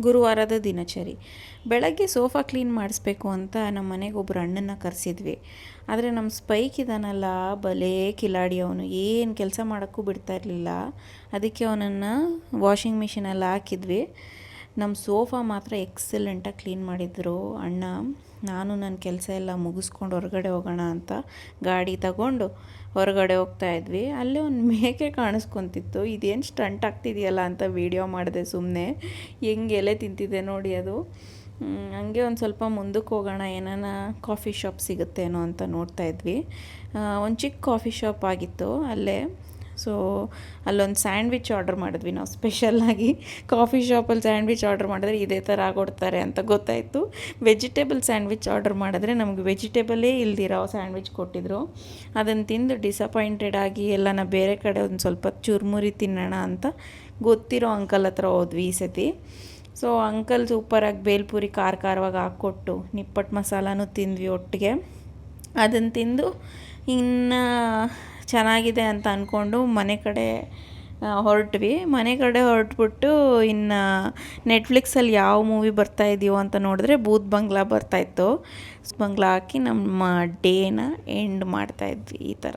ಗುರುವಾರದ ದಿನಚರಿ. ಬೆಳಗ್ಗೆ sofa clean ಮಾಡಿಸ್ಬೇಕು ಅಂತ ನಮ್ಮ ಮನೆಗೆ ಒಬ್ಬರು ಅಣ್ಣನ ಕರೆಸಿದ್ವಿ. ಆದರೆ ನಮ್ಮ ಸ್ಪೈಕ್ ಇದ್ದಾನಲ್ಲ, ಭಲೇ ಕಿಲಾಡಿ ಅವನು, ಏನು ಕೆಲಸ ಮಾಡೋಕ್ಕೂ ಬಿಡ್ತಾ ಇರಲಿಲ್ಲ. ಅದಕ್ಕೆ ಅವನನ್ನು ವಾಷಿಂಗ್ ಮಿಷಿನಲ್ಲಿ ಹಾಕಿದ್ವಿ. ನಮ್ಮ ಸೋಫಾ ಮಾತ್ರ ಎಕ್ಸಲೆಂಟಾಗಿ ಕ್ಲೀನ್ ಮಾಡಿದ್ರು ಅಣ್ಣ. ನಾನು ನನ್ನ ಕೆಲಸ ಎಲ್ಲ ಮುಗಿಸ್ಕೊಂಡು ಹೊರಗಡೆ ಹೋಗೋಣ ಅಂತ ಗಾಡಿ ತಗೊಂಡು ಹೊರಗಡೆ ಹೋಗ್ತಾಯಿದ್ವಿ. ಅಲ್ಲೇ ಒಂದು ಮೇಕೆ ಕಾಣಿಸ್ಕೊತಿತ್ತು. ಇದೇನು ಸ್ಟಂಟ್ ಆಗ್ತಿದೆಯಲ್ಲ ಅಂತ ವೀಡಿಯೋ ಮಾಡಿದೆ ಸುಮ್ಮನೆ. ಹೆಂಗೆ ಎಲೆ ತಿಂತಿದೆ ನೋಡಿ ಅದು. ಹಂಗೆ ಒಂದು ಸ್ವಲ್ಪ ಮುಂದಕ್ಕೆ ಹೋಗೋಣ, ಏನಾನ ಕಾಫಿ ಶಾಪ್ ಸಿಗುತ್ತೇನೋ ಅಂತ ನೋಡ್ತಾಯಿದ್ವಿ. ಒಂದು ಚಿಕ್ಕ ಕಾಫಿ ಶಾಪ್ ಆಗಿತ್ತು ಅಲ್ಲೇ. ಸೊ ಅಲ್ಲೊಂದು ಸ್ಯಾಂಡ್ವಿಚ್ ಆರ್ಡ್ರ್ ಮಾಡಿದ್ವಿ ನಾವು. ಸ್ಪೆಷಲ್ಲಾಗಿ ಕಾಫಿ ಶಾಪಲ್ಲಿ ಸ್ಯಾಂಡ್ವಿಚ್ ಆರ್ಡ್ರ್ ಮಾಡಿದ್ರೆ ಇದೇ ಥರ ಕೊಡ್ತಾರೆ ಅಂತ ಗೊತ್ತಾಯಿತು. ವೆಜಿಟೇಬಲ್ ಸ್ಯಾಂಡ್ವಿಚ್ ಆರ್ಡ್ರ್ ಮಾಡಿದ್ರೆ ನಮಗೆ ವೆಜಿಟೇಬಲೇ ಇಲ್ದಿರೋ ಸ್ಯಾಂಡ್ವಿಚ್ ಕೊಟ್ಟಿದ್ರು. ಅದನ್ನು ತಿಂದು ಡಿಸಪಾಯಿಂಟೆಡ್ ಆಗಿ ಎಲ್ಲನ ಬೇರೆ ಕಡೆ ಒಂದು ಸ್ವಲ್ಪ ಚುರುಮುರಿ ತಿನ್ನೋಣ ಅಂತ ಗೊತ್ತಿರೋ ಅಂಕಲ್ ಹತ್ರ ಹೋದ್ವಿ ಈ ಸತಿ. ಸೊ ಅಂಕಲ್ ಸೂಪರಾಗಿ ಬೇಲ್ಪುರಿ ಖಾರವಾಗಿ ಹಾಕ್ಕೊಟ್ಟು ನಿಪ್ಪಟ್ಟು ಮಸಾಲನೂ ತಿಂದ್ವಿ ಒಟ್ಟಿಗೆ. ಅದನ್ನು ತಿಂದು ಇನ್ನು ಚೆನ್ನಾಗಿದೆ ಅಂತ ಅಂದ್ಕೊಂಡು ಮನೆ ಕಡೆ ಹೊರಟ್ವಿ. ಮನೆ ಕಡೆ ಹೊರಟ್ಬಿಟ್ಟು ಇನ್ನು ನೆಟ್ಫ್ಲಿಕ್ಸಲ್ಲಿ ಯಾವ ಮೂವಿ ಬರ್ತಾಯಿದ್ದೀವೋ ಅಂತ ನೋಡಿದ್ರೆ ಭೂತ್ ಬಂಗ್ಲಾ ಬರ್ತಾಯಿತ್ತು. ಬಂಗ್ಲಾ ಹಾಕಿ ನಮ್ಮ ಡೇನ ಎಂಡ್ ಮಾಡ್ತಾಯಿದ್ವಿ ಈ ಥರ.